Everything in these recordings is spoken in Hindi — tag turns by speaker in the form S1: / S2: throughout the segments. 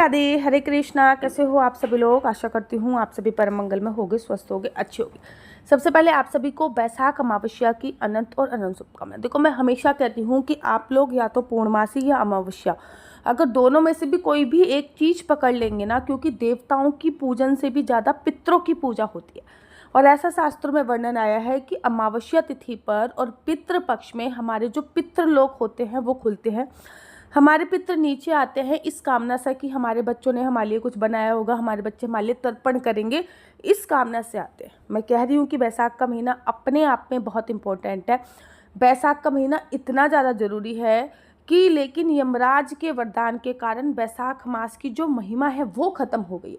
S1: राधे, हरे कृष्णा। कैसे हो आप सभी लोग? आशा करती हूँ आप सभी परम मंगल में होगे, स्वस्थ होगे, अच्छे होगे। सबसे पहले आप सभी को बैसाख अमावस्या की अनंत और अनंत शुभकामनाएं। देखो, मैं हमेशा कहती हूँ कि आप लोग या तो पूर्णमासी या अमावस्या, अगर दोनों में से भी कोई भी एक चीज पकड़ लेंगे ना, क्योंकि देवताओं की पूजन से भी ज्यादा पितरों की पूजा होती है। और ऐसा शास्त्रों में वर्णन आया है कि अमावस्या तिथि पर और पितृ पक्ष में हमारे जो पितृ लोग होते हैं वो खुलते हैं। हमारे पितृ नीचे आते हैं इस कामना से कि हमारे बच्चों ने हमारे लिए कुछ बनाया होगा, हमारे बच्चे हमारे लिए तर्पण करेंगे, इस कामना से आते हैं। मैं कह रही हूँ कि बैसाख का महीना अपने आप में बहुत इंपॉर्टेंट है। बैसाख का महीना इतना ज़्यादा ज़रूरी है कि लेकिन यमराज के वरदान के कारण बैसाख मास की जो महिमा है वो ख़त्म हो गई है।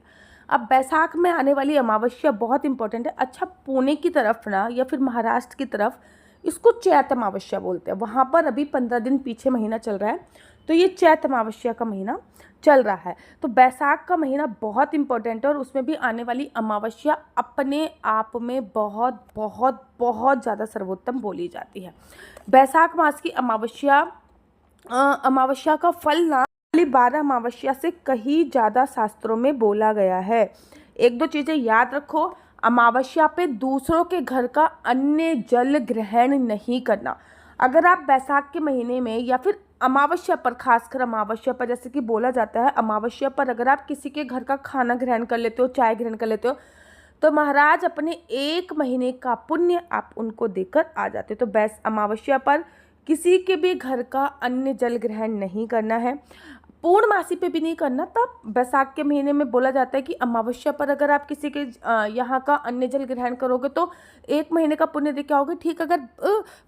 S1: अब बैसाख में आने वाली अमावस्या बहुत इंपॉर्टेंट है। अच्छा, पुणे की तरफ ना या फिर महाराष्ट्र की तरफ इसको चैत अमावस्या बोलते हैं। वहाँ पर अभी 15 दिन पीछे महीना चल रहा है, तो ये चैत अमावस्या का महीना चल रहा है। तो बैसाख का महीना बहुत इंपॉर्टेंट है और उसमें भी आने वाली अमावस्या अपने आप में बहुत बहुत बहुत ज़्यादा सर्वोत्तम बोली जाती है। बैसाख मास की अमावस्या का फल ना वाली 12 अमावस्या से कहीं ज़्यादा शास्त्रों में बोला गया है। एक दो चीज़ें याद रखो। अमावस्या पे दूसरों के घर का अन्न जल ग्रहण नहीं करना। अगर आप बैसाख के महीने में या फिर अमावस्या पर, खासकर अमावस्या पर, जैसे कि बोला जाता है अमावस्या पर अगर आप किसी के घर का खाना ग्रहण कर लेते हो, चाय ग्रहण कर लेते हो, तो महाराज अपने 1 महीने का पुण्य आप उनको देकर आ जाते हो। तो अमावस्या पर किसी के भी घर का अन्न जल ग्रहण नहीं करना है। पूर्णमासी पे भी नहीं करना। तब बैसाख के महीने में बोला जाता है कि अमावस्या पर अगर आप किसी के यहाँ का अन्न जल ग्रहण करोगे तो 1 महीने का पुण्य देके आओगे। ठीक, अगर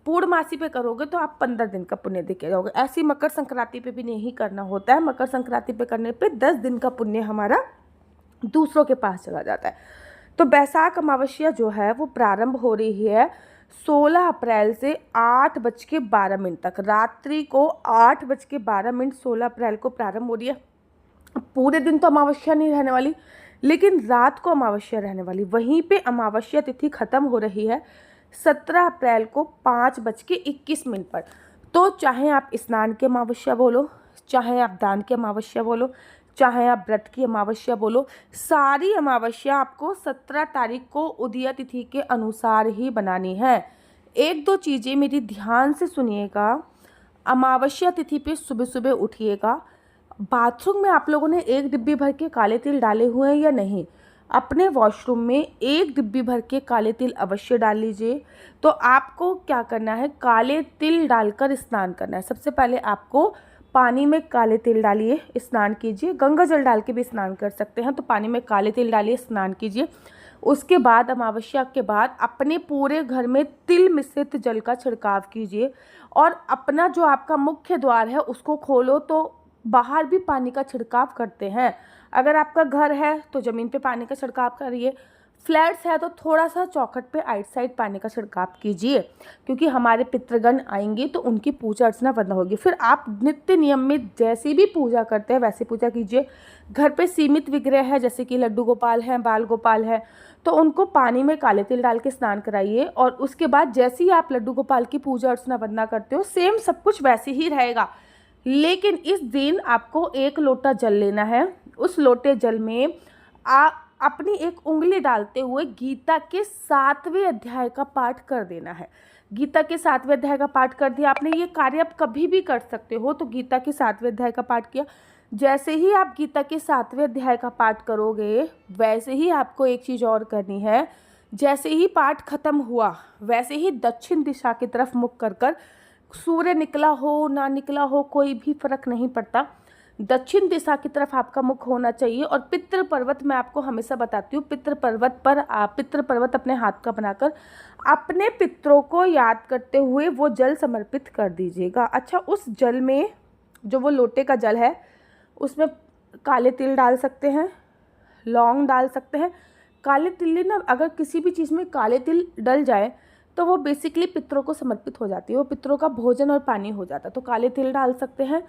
S1: पूर्णमासी पे करोगे तो आप 15 दिन का पुण्य देके जाओगे। ऐसी मकर संक्रांति पे भी नहीं करना होता है। मकर संक्रांति पे करने पे 10 दिन का पुण्य हमारा दूसरों के पास चला जाता है। तो बैसाख अमावस्या जो है वो प्रारंभ हो रही है 16 अप्रैल से 8:12 तक। रात्रि को 8:12 16 अप्रैल को प्रारंभ हो रही है। पूरे दिन तो अमावस्या नहीं रहने वाली, लेकिन रात को अमावस्या रहने वाली। वहीं पे अमावस्या तिथि खत्म हो रही है 17 अप्रैल को 5:21 पर। तो चाहे आप स्नान की अमावस्या बोलो, चाहे आप दान की अमावस्या बोलो, चाहे आप व्रत की अमावस्या बोलो, सारी अमावस्या आपको 17 तारीख को उदय तिथि के अनुसार ही बनानी है। एक दो चीज़ें मेरी ध्यान से सुनिएगा। अमावस्या तिथि पे सुबह सुबह उठिएगा। बाथरूम में आप लोगों ने 1 डिब्बी भर के काले तिल डाले हुए हैं या नहीं? अपने वॉशरूम में 1 डिब्बी भर के काले तिल अवश्य डाल लीजिए। तो आपको क्या करना है, काले तिल डालकर स्नान करना है। सबसे पहले आपको पानी में काले तिल डालिए, स्नान कीजिए। गंगा जल डाल के भी स्नान कर सकते हैं, तो पानी में काले तिल डालिए, स्नान कीजिए। उसके बाद अमावस्या के बाद अपने पूरे घर में तिल मिश्रित जल का छिड़काव कीजिए और अपना जो आपका मुख्य द्वार है उसको खोलो, तो बाहर भी पानी का छिड़काव करते हैं। अगर आपका घर है तो ज़मीन पे पानी का छिड़काव करिए, फ्लैट्स है तो थोड़ा सा चौखट पे आइट साइड पानी का छिड़काव कीजिए, क्योंकि हमारे पितृगण आएंगे तो उनकी पूजा अर्चना बंद होगी। फिर आप नित्य नियम में जैसी भी पूजा करते हैं वैसे पूजा कीजिए। घर पे सीमित विग्रह है, जैसे कि लड्डू गोपाल हैं, बाल गोपाल है, तो उनको पानी में काले तिल डाल के स्नान कराइए। और उसके बाद जैसे ही आप लड्डू गोपाल की पूजा अर्चना वंदना करते हो, सेम सब कुछ वैसे ही रहेगा। लेकिन इस दिन आपको 1 लोटा जल लेना है। उस लोटे जल में अपनी 1 उंगली डालते हुए गीता के 7वें अध्याय का पाठ कर देना है। गीता के 7वें अध्याय का पाठ कर दिया आपने। ये कार्य आप कभी भी कर सकते हो। तो गीता के 7वें अध्याय का पाठ किया। जैसे ही आप गीता के 7वें अध्याय का पाठ करोगे, वैसे ही आपको एक चीज़ और करनी है। जैसे ही पाठ खत्म हुआ, वैसे ही दक्षिण दिशा की तरफ मुख कर कर, सूर्य निकला हो ना निकला हो कोई भी फर्क नहीं पड़ता, दक्षिण दिशा की तरफ आपका मुख होना चाहिए। और पितृ पर्वत मैं आपको हमेशा बताती हूँ, पितृ पर्वत पर आप पितृ पर्वत अपने हाथ का बनाकर अपने पितरों को याद करते हुए वो जल समर्पित कर दीजिएगा। अच्छा, उस जल में जो वो लोटे का जल है उसमें काले तिल डाल सकते हैं, लौंग डाल सकते हैं। काले तिल ना, अगर किसी भी चीज़ में काले तिल डल जाए तो वो बेसिकली पितरों को समर्पित हो जाती है, वो पितरों का भोजन और पानी हो जाता है। तो काले तिल डाल सकते हैं,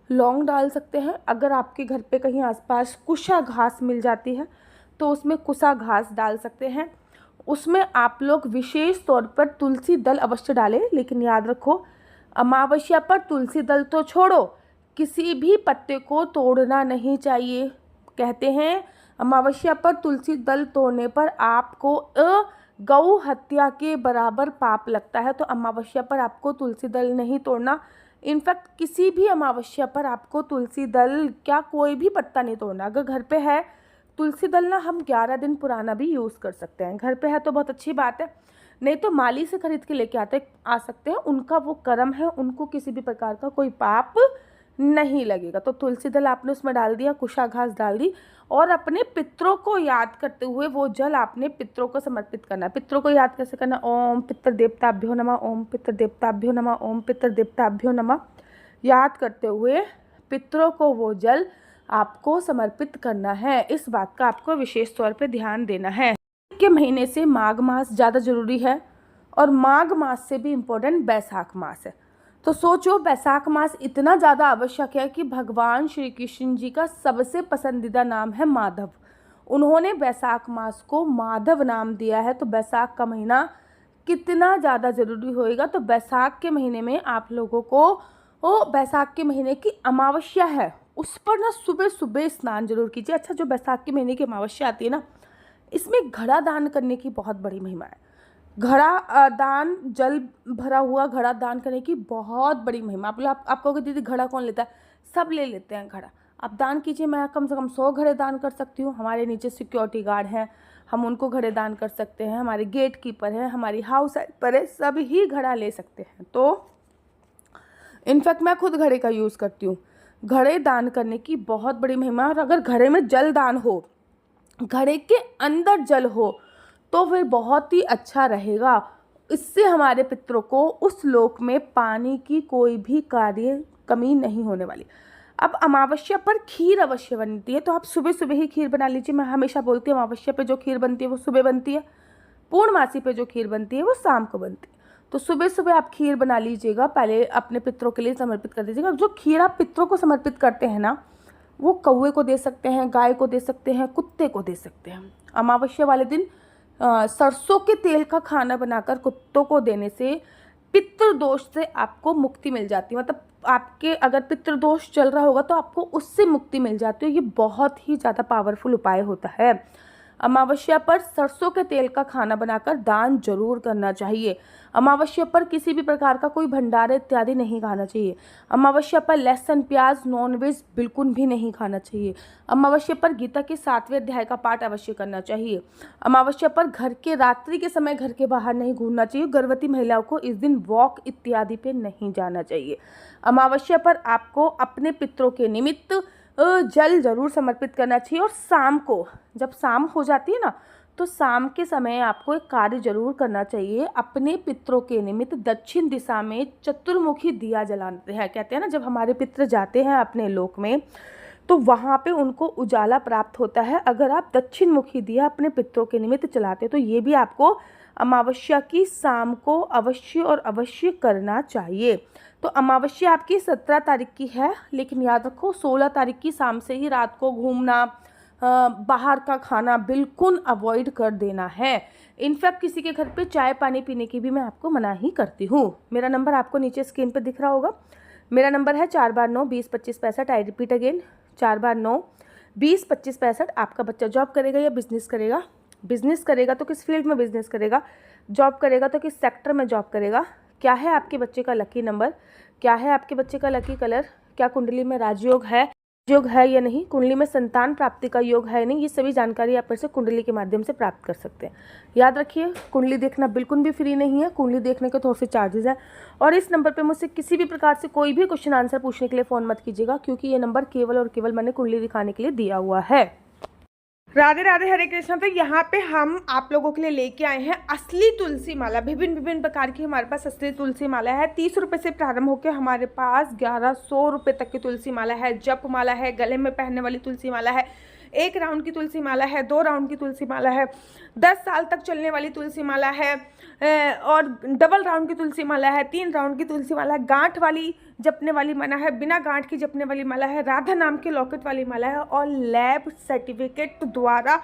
S1: लौंग डाल सकते हैं। अगर आपके घर पे कहीं आसपास कुशा घास मिल जाती है तो उसमें कुशा घास डाल सकते हैं। उसमें आप लोग विशेष तौर पर तुलसी दल अवश्य डालें। लेकिन याद रखो, अमावस्या पर तुलसी दल तो छोड़ो, किसी भी पत्ते को तोड़ना नहीं चाहिए। कहते हैं अमावस्या पर तुलसी दल तोड़ने पर आपको गौ हत्या के बराबर पाप लगता है। तो अमावस्या पर आपको तुलसी दल नहीं तोड़ना। इनफैक्ट किसी भी अमावस्या पर आपको तुलसी दल क्या कोई भी पत्ता नहीं तोड़ना। अगर घर पे है तुलसी दल ना, हम 11 दिन पुराना भी यूज़ कर सकते हैं। घर पे है तो बहुत अच्छी बात है, नहीं तो माली से खरीद के लेके आ सकते हैं। उनका वो कर्म है, उनको किसी भी प्रकार का कोई पाप नहीं लगेगा। तो तुलसी दल आपने उसमें डाल दिया, कुशा घास डाल दी, और अपने पितरों को याद करते हुए वो जल आपने पितरों को समर्पित करना है। पितरों को याद कैसे करना? ओम पितृ देवताभ्यो नमः, ओम पितृ देवताभ्यो नमः, ओम पितृ देवताभ्यो नमः याद करते हुए पितरों को वो जल आपको समर्पित करना है। इस बात का आपको विशेष तौर पे ध्यान देना है। के महीने से माघ मास ज़्यादा ज़रूरी है, और माघ मास से भी इम्पोर्टेंट बैसाख मास है। तो सोचो, बैसाख मास इतना ज़्यादा आवश्यक है कि भगवान श्री कृष्ण जी का सबसे पसंदीदा नाम है माधव। उन्होंने बैसाख मास को माधव नाम दिया है। तो बैसाख का महीना कितना ज़्यादा ज़रूरी होएगा। तो बैसाख के महीने में आप लोगों को बैसाख के महीने की अमावस्या है, उस पर ना सुबह सुबह स्नान जरूर कीजिए। अच्छा, जो बैसाख के महीने की अमावस्या आती है ना, इसमें घड़ा दान करने की बहुत बड़ी महिमा है। घड़ा दान, जल भरा हुआ घड़ा दान करने की बहुत बड़ी महिमा। आप कहोगे दीदी घड़ा कौन लेता है? सब ले लेते हैं घड़ा। आप दान कीजिए, मैं कम से कम 100 घड़े दान कर सकती हूँ। हमारे नीचे सिक्योरिटी गार्ड हैं, हम उनको घड़े दान कर सकते हैं। हमारे गेट कीपर हैं, हमारी हाउस हेल्पर है, सब ही घड़ा ले सकते हैं। तो इनफैक्ट मैं खुद घड़े का यूज़ करती हूँ। घड़े दान करने की बहुत बड़ी महिमा। और अगर घड़े में जल दान हो, घड़े के अंदर जल हो, तो फिर बहुत ही अच्छा रहेगा। इससे हमारे पितरों को उस लोक में पानी की कोई भी कार्य कमी नहीं होने वाली। अब अमावस्या पर खीर अवश्य बनती है, तो आप सुबह सुबह ही खीर बना लीजिए। मैं हमेशा बोलती हूँ अमावस्या पे जो खीर बनती है वो सुबह बनती है, पूर्णमासी पे जो खीर बनती है वो शाम को बनती है। तो सुबह सुबह आप खीर बना लीजिएगा, पहले अपने पितरों के लिए समर्पित कर दीजिएगा। जो खीर आप पितरों को समर्पित करते हैं ना, वो कौवे को दे सकते हैं, गाय को दे सकते हैं, कुत्ते को दे सकते हैं। अमावस्या वाले दिन सरसों के तेल का खाना बनाकर कुत्तों को देने से पितृदोष से आपको मुक्ति मिल जाती है। मतलब आपके अगर पितृदोष चल रहा होगा तो आपको उससे मुक्ति मिल जाती है। ये बहुत ही ज़्यादा पावरफुल उपाय होता है। अमावस्या पर सरसों के तेल का खाना बनाकर दान जरूर करना चाहिए। अमावस्या पर किसी भी प्रकार का कोई भंडारा इत्यादि नहीं खाना चाहिए। अमावस्या पर लहसुन प्याज नॉनवेज बिल्कुल भी नहीं खाना चाहिए। अमावस्या पर गीता के 7वें अध्याय का पाठ अवश्य करना चाहिए। अमावस्या पर घर के रात्रि के समय घर के बाहर नहीं घूमना चाहिए। गर्भवती महिलाओं को इस दिन वॉक इत्यादि पे नहीं जाना चाहिए। अमावस्या पर आपको अपने पितरों के निमित्त जल जरूर समर्पित करना चाहिए। और शाम को, जब शाम हो जाती है ना, तो शाम के समय आपको एक कार्य जरूर करना चाहिए। अपने पितरों के निमित्त दक्षिण दिशा में चतुर्मुखी दिया जलाते हैं। कहते हैं ना, जब हमारे पितर जाते हैं अपने लोक में तो वहाँ पे उनको उजाला प्राप्त होता है। अगर आप दक्षिण मुखी दिया अपने पितरों के निमित्त चलाते हो तो ये भी आपको अमावस्या की शाम को अवश्य और अवश्य करना चाहिए। तो अमावस्या आपकी 17 तारीख की है, लेकिन याद रखो 16 तारीख की शाम से ही रात को घूमना, बाहर का खाना बिल्कुल अवॉइड कर देना है। इनफैक्ट किसी के घर पे चाय पानी पीने की भी मैं आपको मना ही करती हूँ। मेरा नंबर आपको नीचे स्क्रीन पर दिख रहा होगा। मेरा नंबर है 4 बार 9 20 25 65। आई रिपीट अगेन, 4 बार 9 20 25 65। आपका बच्चा जॉब करेगा या बिजनेस करेगा? बिजनेस करेगा तो किस फील्ड में बिजनेस करेगा? जॉब करेगा तो किस सेक्टर में जॉब करेगा? क्या है आपके बच्चे का लकी नंबर? क्या है आपके बच्चे का लकी कलर? क्या कुंडली में राजयोग है या नहीं? कुंडली में संतान प्राप्ति का योग है नहीं? ये सभी जानकारी आप से कुंडली के माध्यम से प्राप्त कर सकते हैं। याद रखिए, कुंडली देखना बिल्कुल भी फ्री नहीं है। कुंडली देखने के थोड़े से चार्जेस हैं। और इस नंबर पे मुझसे किसी भी प्रकार से कोई भी क्वेश्चन आंसर पूछने के लिए फ़ोन मत कीजिएगा, क्योंकि ये नंबर केवल और केवल मैंने कुंडली दिखाने के लिए दिया हुआ है। राधे राधे, हरे कृष्णा। तो यहाँ पे हम आप लोगों के लिए लेके आए हैं असली तुलसी माला। विभिन्न प्रकार की हमारे पास असली तुलसी माला है। 30 रुपये से प्रारंभ होकर हमारे पास 1100 रुपये तक की तुलसी माला है। जप माला है, गले में पहनने वाली तुलसी माला है, 1 राउंड की तुलसी माला है, 2 राउंड की तुलसी माला है, 10 साल तक चलने वाली तुलसी माला है, और डबल राउंड की तुलसी माला है, 3 राउंड की तुलसी माला है, गांठ वाली जपने वाली माला है, बिना गांठ की जपने वाली माला है, राधा नाम के लॉकेट वाली माला है और लैब सर्टिफिकेट द्वारा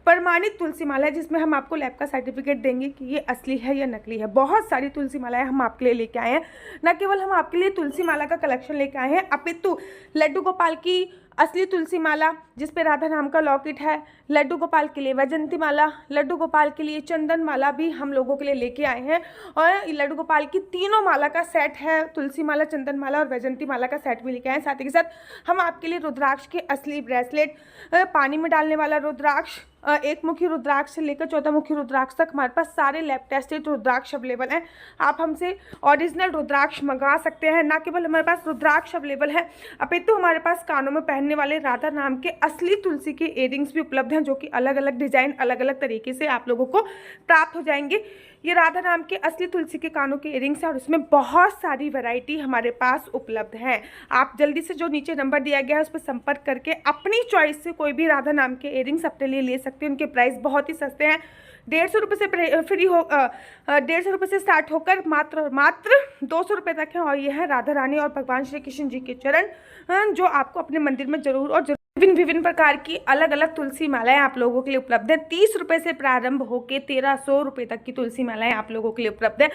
S1: प्रमाणित तुलसी माला है, जिसमें हम आपको लैब का सर्टिफिकेट देंगे कि ये असली है या नकली है। बहुत सारी तुलसी मालाएं हम आपके लिए लेके आए हैं। न केवल हम आपके लिए तुलसी माला का कलेक्शन लेके आए हैं, अपितु लड्डू गोपाल की असली तुलसी माला जिस पे राधा नाम का लॉकेट है, लड्डू गोपाल के लिए वैजंती माला, लड्डू गोपाल के लिए चंदन माला भी हम लोगों के लिए लेके आए हैं। और लड्डू गोपाल की तीनों माला का सेट है, तुलसी माला, चंदन माला और वैजंती माला का सेट भी लेके आए हैं। साथ ही के साथ हम आपके लिए रुद्राक्ष के असली ब्रेसलेट, पानी में डालने वाला रुद्राक्ष, एक मुखी रुद्राक्ष से लेकर 14 मुखी रुद्राक्ष तक हमारे पास सारे लैब टेस्टेड रुद्राक्ष अवेलेबल हैं। आप हमसे ओरिजिनल रुद्राक्ष मंगा सकते हैं। ना केवल हमारे पास रुद्राक्ष अवेलेबल है, अपितु हमारे पास कानों में पहनने वाले राधा नाम के असली तुलसी के इयररिंग्स भी उपलब्ध हैं, जो कि अलग अलग डिजाइन, अलग अलग तरीके से आप लोगों को प्राप्त हो जाएंगे। ये राधा नाम के असली तुलसी के कानों के इयररिंग्स हैं और इसमें बहुत सारी वैरायटी हमारे पास उपलब्ध है। आप जल्दी से जो नीचे नंबर दिया गया है उस पर संपर्क करके अपनी चॉइस से कोई भी राधा नाम के इयररिंग्स अपने लिए ले सकते हैं। उनके प्राइस बहुत ही सस्ते हैं, 150 रुपये से फ्री हो 150 रुपये से स्टार्ट होकर मात्र 200 रुपये तक है। और यह है राधा रानी और भगवान श्री कृष्ण जी के चरण, जो आपको अपने मंदिर में जरूर और विभिन्न प्रकार की अलग अलग तुलसी मालाएं आप लोगों के लिए उपलब्ध है। 30 रुपये से प्रारंभ होकर 1300 रुपये तक की तुलसी मालाएं आप लोगों के लिए उपलब्ध है।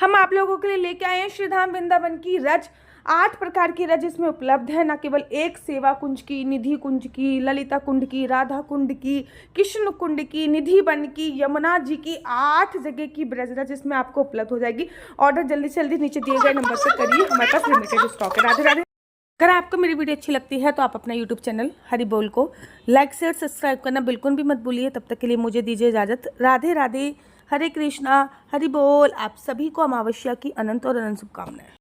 S1: हम आप लोगों के लिए लेके आए हैं श्रीधाम वृंदावन की रज, 8 प्रकार की रज इसमें उपलब्ध है। न केवल एक सेवा कुंज की, निधि कुंज की, ललिता कुंड की, राधा कुंड की, कृष्ण कुंड की, निधि वन की, यमुना जी की, 8 जगह की ब्रज रज इसमें आपको उपलब्ध हो जाएगी। ऑर्डर जल्दी से जल्दी नीचे दिए गए नंबर पर करिए, हमारे पास लिमिटेड स्टॉक है। राधे राधे। अगर आपको मेरी वीडियो अच्छी लगती है तो आप अपना यूट्यूब चैनल हरि बोल को लाइक शेयर सब्सक्राइब करना बिल्कुल भी मत भूलिए। तब तक के लिए मुझे दीजिए इजाज़त। राधे राधे, हरे कृष्णा, हरि बोल। आप सभी को अमावस्या की अनंत और अनंत शुभकामनाएं।